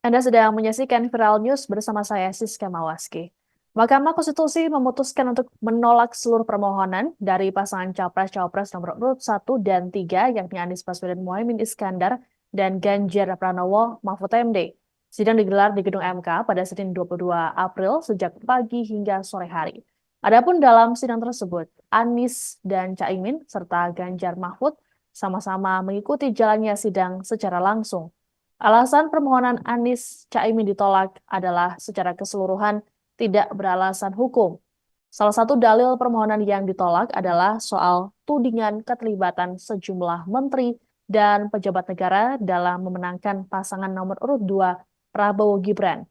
Anda sedang menyaksikan Viral News bersama saya, Siska Mawaski. Mahkamah Konstitusi memutuskan untuk menolak seluruh permohonan dari pasangan Capres-Cawapres nomor urut 1 dan 3, yakni Anies Baswedan Muhaimin Iskandar dan Ganjar Pranowo Mahfud MD. Sidang digelar di Gedung MK pada Senin 22 April sejak pagi hingga sore hari. Adapun dalam sidang tersebut, Anies dan Caimin serta Ganjar Mahfud sama-sama mengikuti jalannya sidang secara langsung. Alasan permohonan Anies Caimin ditolak adalah secara keseluruhan tidak beralasan hukum. Salah satu dalil permohonan yang ditolak adalah soal tudingan keterlibatan sejumlah menteri dan pejabat negara dalam memenangkan pasangan nomor urut 2 Prabowo Gibran.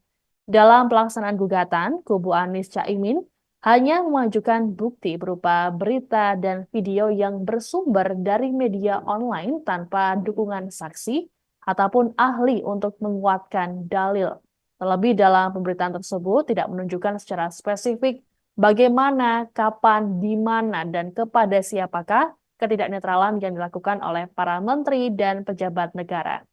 Dalam pelaksanaan gugatan, kubu Anies Caimin hanya mengajukan bukti berupa berita dan video yang bersumber dari media online tanpa dukungan saksi ataupun ahli untuk menguatkan dalil. Terlebih dalam pemberitaan tersebut tidak menunjukkan secara spesifik bagaimana, kapan, di mana, dan kepada siapakah ketidaknetralan yang dilakukan oleh para menteri dan pejabat negara.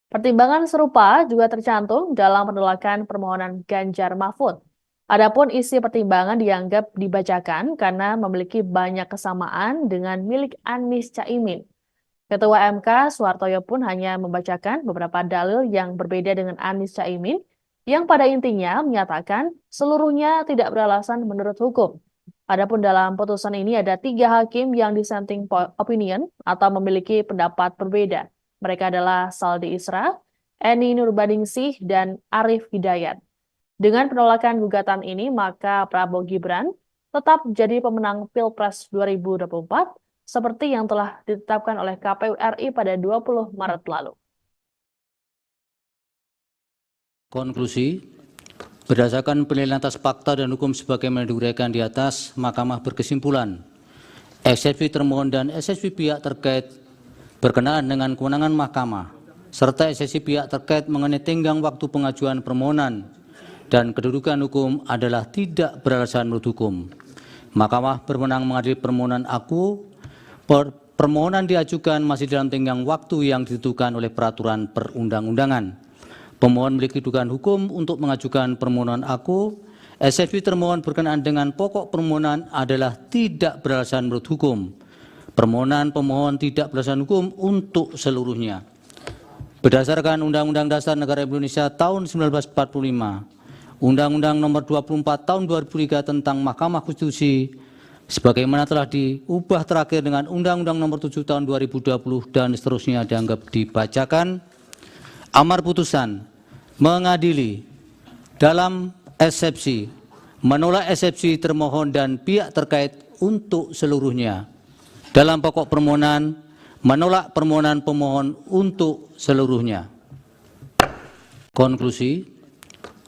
Pertimbangan serupa juga tercantum dalam penolakan permohonan Ganjar Mahfud. Adapun isi pertimbangan dianggap dibacakan karena memiliki banyak kesamaan dengan milik Anies Caimin. Ketua MK Soehartoyo pun hanya membacakan beberapa dalil yang berbeda dengan Anies Caimin yang pada intinya menyatakan seluruhnya tidak beralasan menurut hukum. Adapun dalam putusan ini ada 3 hakim yang dissenting opinion atau memiliki pendapat berbeda. Mereka adalah Saldi Isra, Eni Nurbaningsih, dan Arif Hidayat. Dengan penolakan gugatan ini, maka Prabowo Gibran tetap jadi pemenang Pilpres 2024 seperti yang telah ditetapkan oleh KPU RI pada 20 Maret lalu. Konklusi, berdasarkan penilaian atas fakta dan hukum sebagaimana diuraikan di atas, Mahkamah berkesimpulan, eksepsi termohon dan eksepsi pihak terkait berkenaan dengan kewenangan Mahkamah, serta eksepsi pihak terkait mengenai tenggang waktu pengajuan permohonan dan kedudukan hukum adalah tidak beralasan menurut hukum. Mahkamah berwenang mengadili permohonan aku. Permohonan diajukan masih dalam tenggang waktu yang ditentukan oleh peraturan perundang-undangan. Pemohon memiliki dugaan hukum untuk mengajukan permohonan aku. Eksepsi termohon berkenaan dengan pokok permohonan adalah tidak beralasan menurut hukum. Permohonan pemohon tidak beralasan hukum untuk seluruhnya. Berdasarkan Undang-Undang Dasar Negara Indonesia tahun 1945, Undang-Undang Nomor 24 tahun 2003 tentang Mahkamah Konstitusi, sebagaimana telah diubah terakhir dengan Undang-Undang Nomor 7 tahun 2020 dan seterusnya dianggap dibacakan. Amar putusan mengadili dalam eksepsi, menolak eksepsi termohon dan pihak terkait untuk seluruhnya. Dalam pokok permohonan, menolak permohonan pemohon untuk seluruhnya. Konklusi,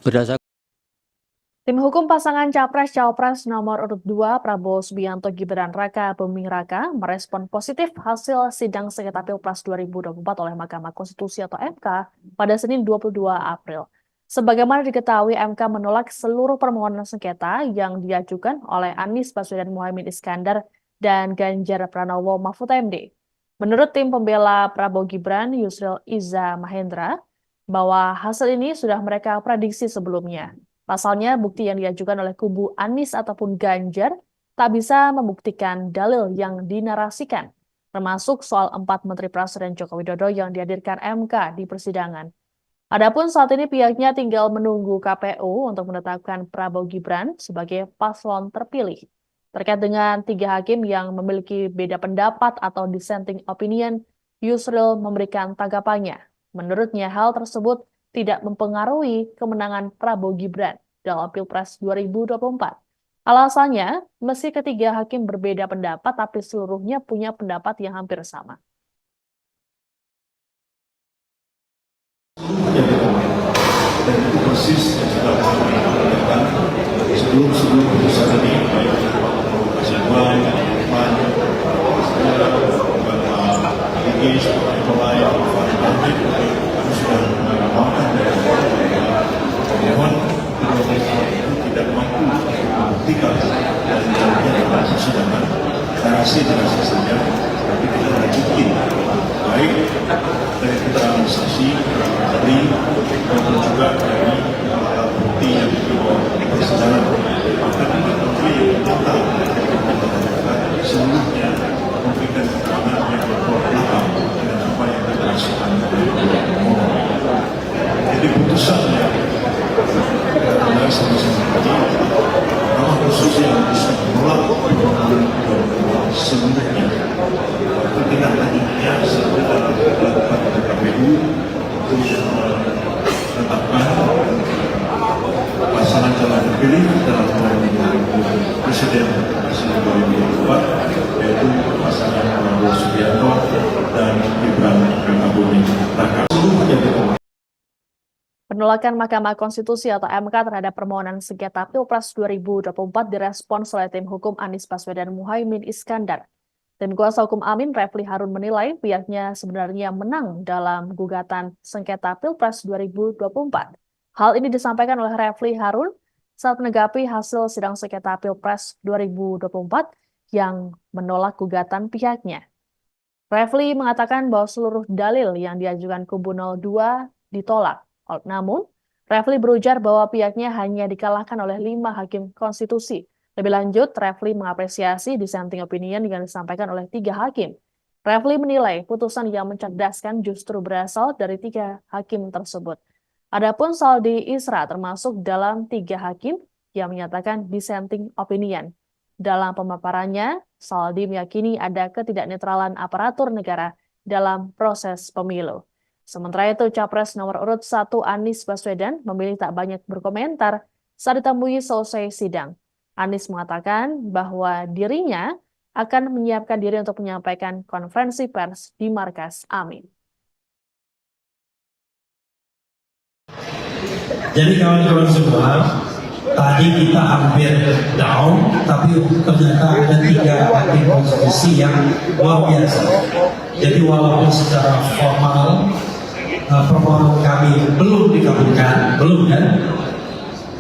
berdasarkan Tim hukum pasangan Capres-Cawapres nomor urut 2 Prabowo Subianto Gibran Raka Buming Raka merespon positif hasil sidang sengketa Pilpres 2024 oleh Mahkamah Konstitusi atau MK pada Senin 22 April. Sebagaimana diketahui, MK menolak seluruh permohonan sengketa yang diajukan oleh Anies Baswedan Muhaimin Iskandar dan Ganjar Pranowo Mahfud MD. Menurut tim pembela Prabowo Gibran, Yusril Iza Mahendra, bahwa hasil ini sudah mereka prediksi sebelumnya. Pasalnya, bukti yang diajukan oleh kubu Anies ataupun Ganjar tak bisa membuktikan dalil yang dinarasikan, termasuk soal 4 Menteri Presiden Joko Widodo yang dihadirkan MK di persidangan. Adapun saat ini pihaknya tinggal menunggu KPU untuk menetapkan Prabowo Gibran sebagai paslon terpilih. Terkait dengan 3 hakim yang memiliki beda pendapat atau dissenting opinion, Yusril memberikan tanggapannya. Menurutnya hal tersebut tidak mempengaruhi kemenangan Prabowo Gibran dalam Pilpres 2024. Alasannya, meski ketiga hakim berbeda pendapat, tapi seluruhnya punya pendapat yang hampir sama. Dan itu persis yang sudah kami lakukan sebelum putusan ini, baik Mas Iqbal, Pak saya, Bapak Igis, Pak Lain, Pak Nanti, kami sudah melakukan pemohon itu tidak mampu membuktikan dan dalam persidangan narasi saja, tapi kita lanjutin Penolakan Mahkamah Konstitusi atau MK terhadap permohonan sengketa Pilpres 2024 direspons oleh tim hukum Anies Baswedan Muhaimin Iskandar. Tim kuasa hukum Amin, Refli Harun, menilai pihaknya sebenarnya menang dalam gugatan sengketa Pilpres 2024. Hal ini disampaikan oleh Refli Harun saat menanggapi hasil sidang sengketa Pilpres 2024 yang menolak gugatan pihaknya. Refli mengatakan bahwa seluruh dalil yang diajukan kubu 02 ditolak. Namun, Refli berujar bahwa pihaknya hanya dikalahkan oleh 5 hakim konstitusi. Lebih lanjut, Refli mengapresiasi dissenting opinion yang disampaikan oleh 3 hakim. Refli menilai putusan yang mencerdaskan justru berasal dari 3 hakim tersebut. Adapun Saldi Isra termasuk dalam 3 hakim yang menyatakan dissenting opinion. Dalam pemaparannya, Saldi meyakini ada ketidaknetralan aparatur negara dalam proses pemilu. Sementara itu, Capres nomor urut 1 Anies Baswedan memilih tak banyak berkomentar saat ditemui selesai sidang. Anies mengatakan bahwa dirinya akan menyiapkan diri untuk menyampaikan konferensi pers di markas Amin. Jadi kawan-kawan semua, tadi kita hampir down, tapi ternyata ada 3 hakim konstitusi yang luar biasa. Jadi walaupun secara formal permohonan kami belum dikabulkan, belum kan?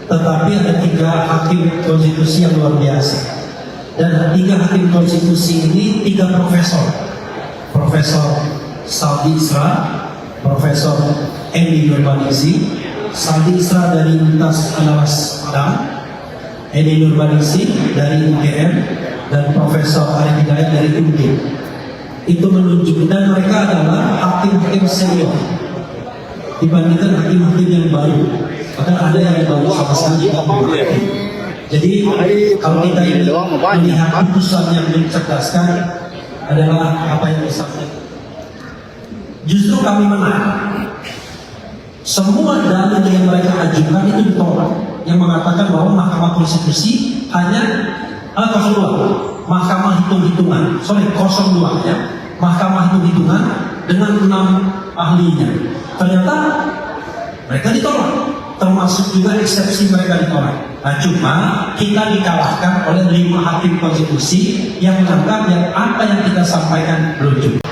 Tetapi ada 3 hakim konstitusi yang luar biasa. Dan 3 hakim konstitusi ini 3 profesor. Profesor Saldi Isra, Profesor Eni Nurbaningsih, Saldi Isra dari Universitas Andalas Padang, Eni Nurbaningsih dari UGM, dan Profesor Arif Hidayat dari UNDIP. Itu menunjukkan mereka adalah hakim-hakim senior dibandingkan hakim-hakim yang baru. Bahkan ada yang baru sama sekali. Jadi kalau kita ini melihat putusan yang mencerdaskan adalah apa yang disampaikan. Justru kami menang. Semua dalil yang mereka ajukan itu ditolak. Yang mengatakan bahwa Mahkamah Konstitusi hanya 02, Mahkamah hitung-hitungan, 02 ya, Mahkamah hitung-hitungan dengan 6 ahlinya. Ternyata mereka ditolak, termasuk juga eksepsi mereka ditolak. Nah, cuma kita dikalahkan oleh 5 hakim konstitusi yang menganggap yang apa yang kita sampaikan belum cukup.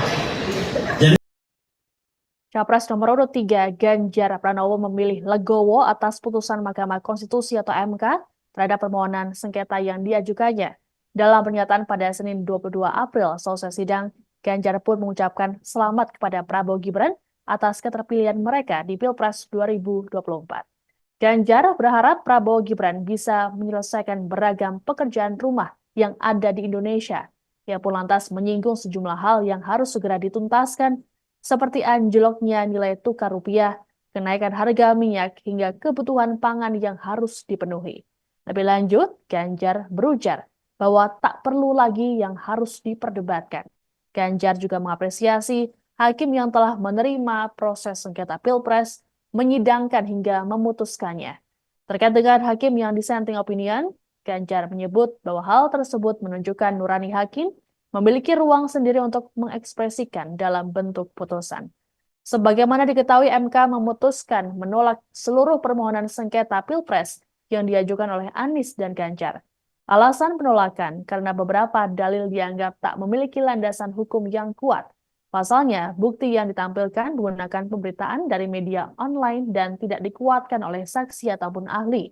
Capres nomor urut 3 Ganjar Pranowo memilih legowo atas putusan Mahkamah Konstitusi atau MK terhadap permohonan sengketa yang diajukannya. Dalam pernyataan pada Senin 22 April selesai sidang, Ganjar pun mengucapkan selamat kepada Prabowo Gibran atas keterpilihan mereka di Pilpres 2024. Ganjar berharap Prabowo Gibran bisa menyelesaikan beragam pekerjaan rumah yang ada di Indonesia. Ia pun lantas menyinggung sejumlah hal yang harus segera dituntaskan, seperti anjloknya nilai tukar rupiah, kenaikan harga minyak, hingga kebutuhan pangan yang harus dipenuhi. Lebih lanjut, Ganjar berujar bahwa tak perlu lagi yang harus diperdebatkan. Ganjar juga mengapresiasi hakim yang telah menerima proses sengketa Pilpres, menyidangkan hingga memutuskannya. Terkait dengan hakim yang dissenting opinion, Ganjar menyebut bahwa hal tersebut menunjukkan nurani hakim memiliki ruang sendiri untuk mengekspresikan dalam bentuk putusan. Sebagaimana diketahui, MK memutuskan menolak seluruh permohonan sengketa Pilpres yang diajukan oleh Anies dan Ganjar. Alasan penolakan karena beberapa dalil dianggap tak memiliki landasan hukum yang kuat. Pasalnya, bukti yang ditampilkan menggunakan pemberitaan dari media online dan tidak dikuatkan oleh saksi ataupun ahli.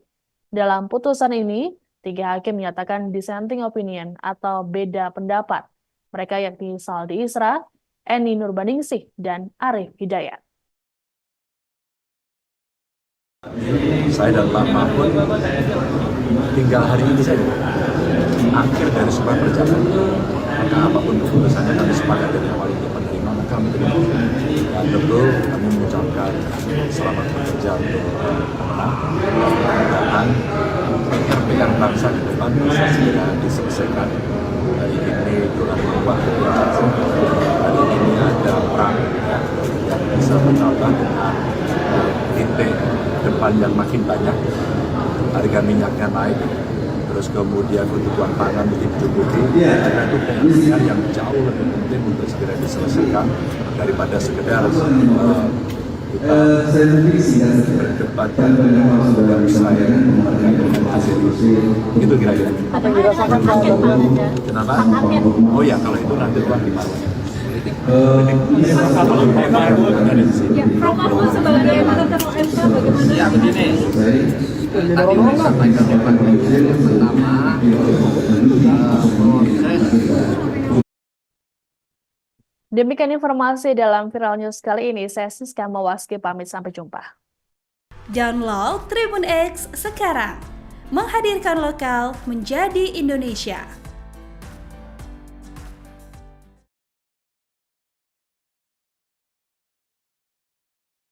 Dalam putusan ini, 3 hakim menyatakan dissenting opinion atau beda pendapat. Mereka yakni Saldi Isra, Eni Nurbaningsih, dan Arif Hidayat. Saya dan Pak Mahfud tinggal hari ini saja, akhir dari sebuah perjalanan. Maka apapun keputusannya kami sepakat dari awal itu menerima, maka kami terima. Dan tentu kami mengucapkan selamat bekerja untuk pemenang dan PR bangsa ke depan bisa segera diselesaikan. Hari ini telah berubah kebiasaan. Hari ini ada perang yang bisa bertambah dengan titik depan yang makin banyak. Harga minyaknya naik, terus kemudian kebutuhan pangan mencukupi. Karena itu PR yang jauh lebih penting untuk segera diselesaikan daripada sekedar kita berdebat dan saya itu kira-kira. Kenapa? Oh ya, kalau itu nanti Tuhan di parlemen. Kalau tema itu ada di sini. Ya, Prof Mahfud sebagai mantan ketua MK bagaimana? Ya begini, tadi disampaikan oleh Pak Presiden pertama proses. Demikian informasi dalam Viral News kali ini. Saya Siska Mawaski pamit, sampai jumpa. Download Tribun X sekarang, menghadirkan lokal menjadi Indonesia.